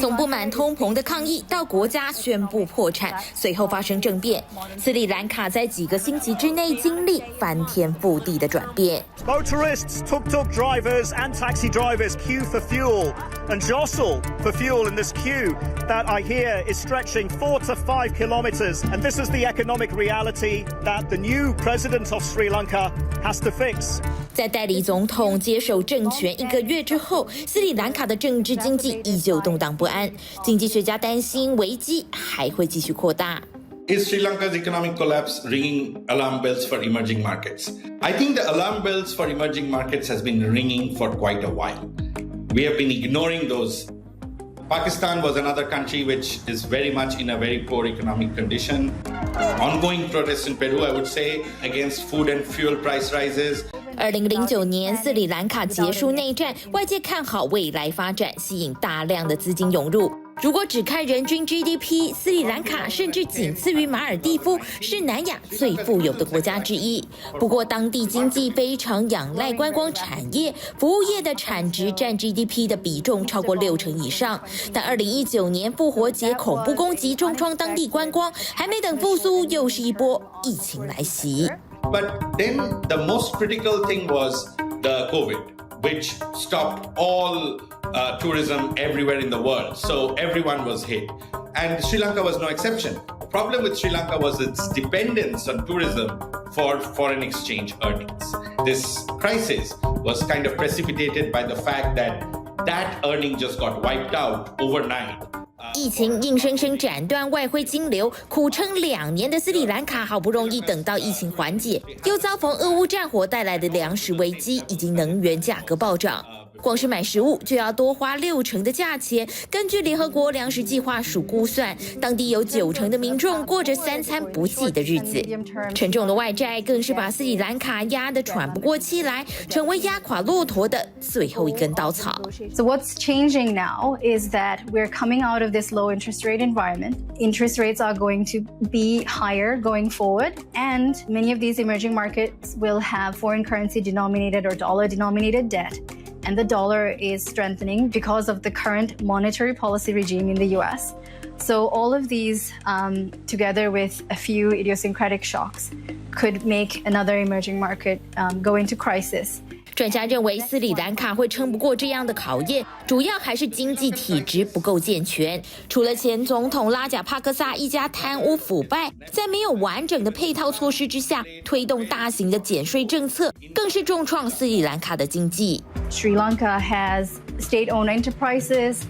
从不满通膨的抗议到国家宣布破产，随后发生政变，斯里兰卡在几个星期之内经历翻天覆地的转变。Motorists, tuk-tuk drivers and taxi drivers queue for fuel and jostle for fuel in this queue that I hear is stretching 4 to 5 kilometers. And this is the economic reality that the new president of Sri Lanka has to fix. 在代理总统接手政权1个月之后，斯里兰卡的政治经济依旧动荡不安，经济学家担心危机还会继续扩大。Is Sri Lanka's economic collapse ringing alarm bells for emerging markets? I think the alarm bells for emerging markets has been ringing for quite a while. We have been ignoring those. Pakistan was another country which is very much in a very poor economic condition. Ongoing protests in Peru, I would say, against food and fuel price rises. 2009年，斯里兰卡结束内战，外界看好未来发展，吸引大量的资金涌入。如果只看人均 GDP， 斯里兰卡甚至仅次于马尔地夫，是南亚最富有的国家之一。不过，当地经济非常仰赖观光产业，服务业的产值占 GDP 的比重超过60%以上。但2019年复活节恐怖攻击重创当地观光，还没等复苏，又是一波疫情来袭。But then the most critical thing was the COVID, which stopped all tourism everywhere in the world. So everyone was hit. And Sri Lanka was no exception. The problem with Sri Lanka was its dependence on tourism for foreign exchange earnings. This crisis was kind of precipitated by the fact that that earning just got wiped out overnight. 疫情硬生生斩断外汇金流，苦撑2年的斯里兰卡好不容易等到疫情缓解，又遭逢俄乌战火带来的粮食危机以及能源价格暴涨。光是买食物就要多花60%的价钱。根据联合国粮食计划署估算，当地有90%的民众过着3餐不济的日子。沉重的外债更是把斯里兰卡压得喘不过气来，成为压垮骆驼的最后一根稻草。So what's changing now is that we're coming out of this low interest rate environment. Interest rates are going to be higher going forward, and many of these emerging markets will have foreign currency denominated or dollar denominated debt. And the dollar is strengthening because of the current monetary policy regime in the US. So all of these, together with a few idiosyncratic shocks, could make another emerging market go into crisis. 专家认为，斯里兰卡会撑不过这样的考验，主要还是经济体制不够健全。除了前总统拉贾帕克萨一家贪污腐败，在没有完整的配套措施之下，推动大型的减税政策，更是重创斯里兰卡的经济。Sri Lanka has state-owned enterprises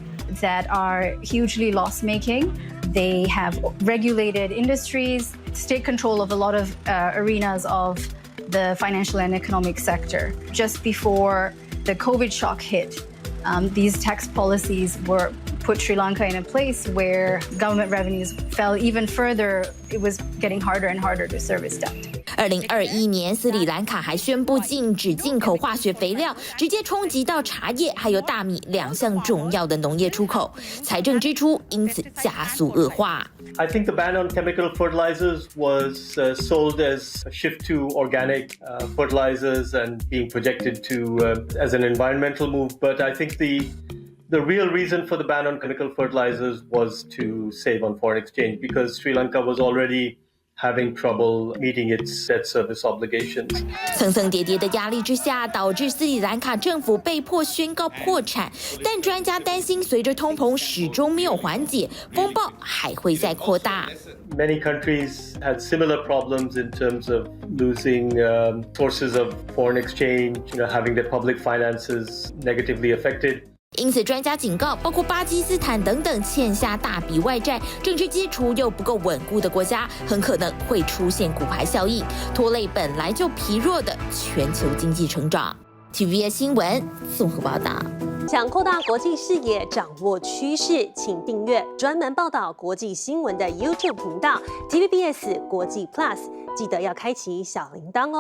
that are hugely loss-making. They have regulated industries, state control of a lot of arenas of the financial and economic sector. Just before the COVID shock hit, these tax policies were put Sri Lanka in a place where government revenues fell even further. It was getting harder and harder to service debt. 2021年，斯里兰卡还宣布禁止进口化学肥料，直接冲击到茶叶还有大米2项重要的农业出口，财政支出因此加速恶化。I think the ban on chemical fertilizers was sold as a shift to organic fertilizers and being projected to as an environmental move. But I think the real reason for the ban on chemical fertilizers was to save on foreign exchange because Sri Lanka was already having trouble meeting its debt service obligations. 层层叠叠的压力之下，导致斯里兰卡政府被迫宣告破产。但专家担心，随着通膨始终没有缓解，风暴还会再扩大。Many countries had similar problems in terms of losing sources of foreign exchange, having their public finances negatively affected. 因此，专家警告，包括巴基斯坦等等欠下大笔外债、政治基础又不够稳固的国家，很可能会出现骨牌效应，拖累本来就疲弱的全球经济成长。TVBS 新闻综合报道。想扩大国际视野，掌握趋势，请订阅专门报道国际新闻的 YouTube 频道 TVBS 国际 Plus， 记得要开启小铃铛哦。